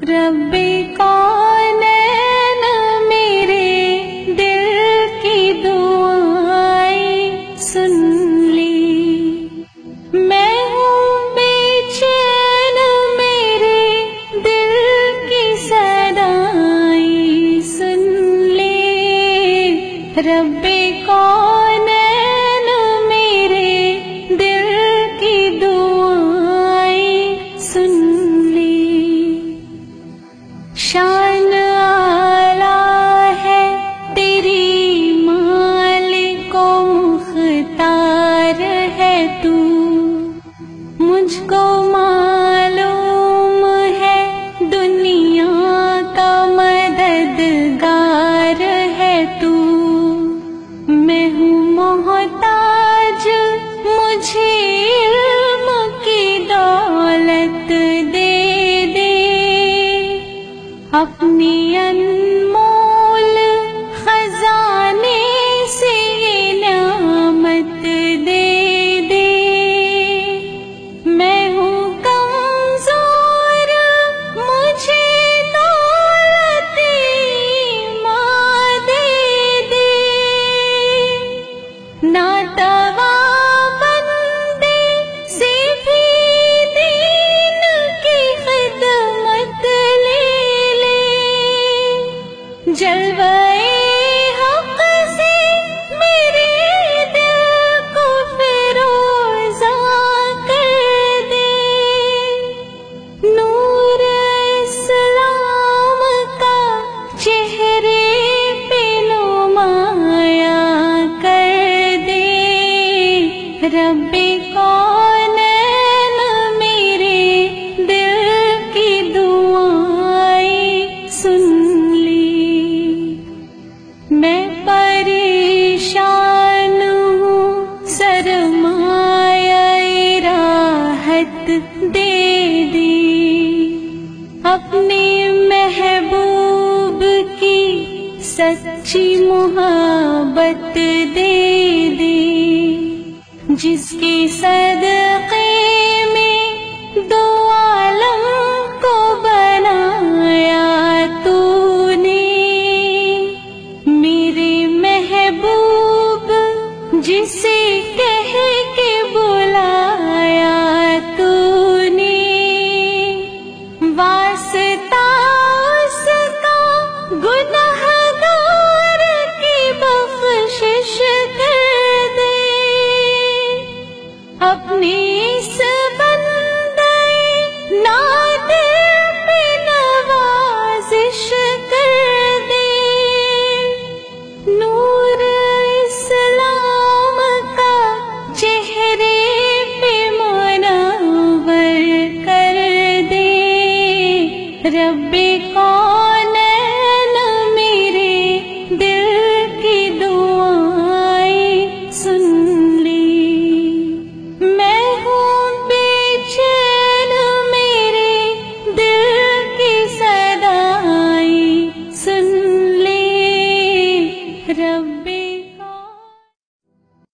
رب کونین میرے دل کی دعائیں سن لی، میں ہوں بے چین میرے دل کی صدائیں سن لی، رب کونین میرے دل کی دعائیں سن لی۔ شان اعلیٰ ہے تیری مالک و مختار ہے تو، مجھ کو معلوم ہے دنیا کا مددگار ہے تو، میں ہوں محتاج مجھے علم کی دولت دے دے، اپنی انمول خزانے سے یہ نعمت دے دے، میں ہوں کمزور مجھے دولت ماں دے دے، ناتواں بندے سے بھی دین کی خدمت لے لے، جلوہ حق سے میرے دل کو فیروزہ کر دے، نور اسلام کا چہرے پہ نمایاں کر دے، رب کونین میرے دل کی دعائیں سن لی، میں پریشان ہوں سرمایہ راحت دے دی، اپنے محبوب کی سچی محبت دے دی، جس کے صدقے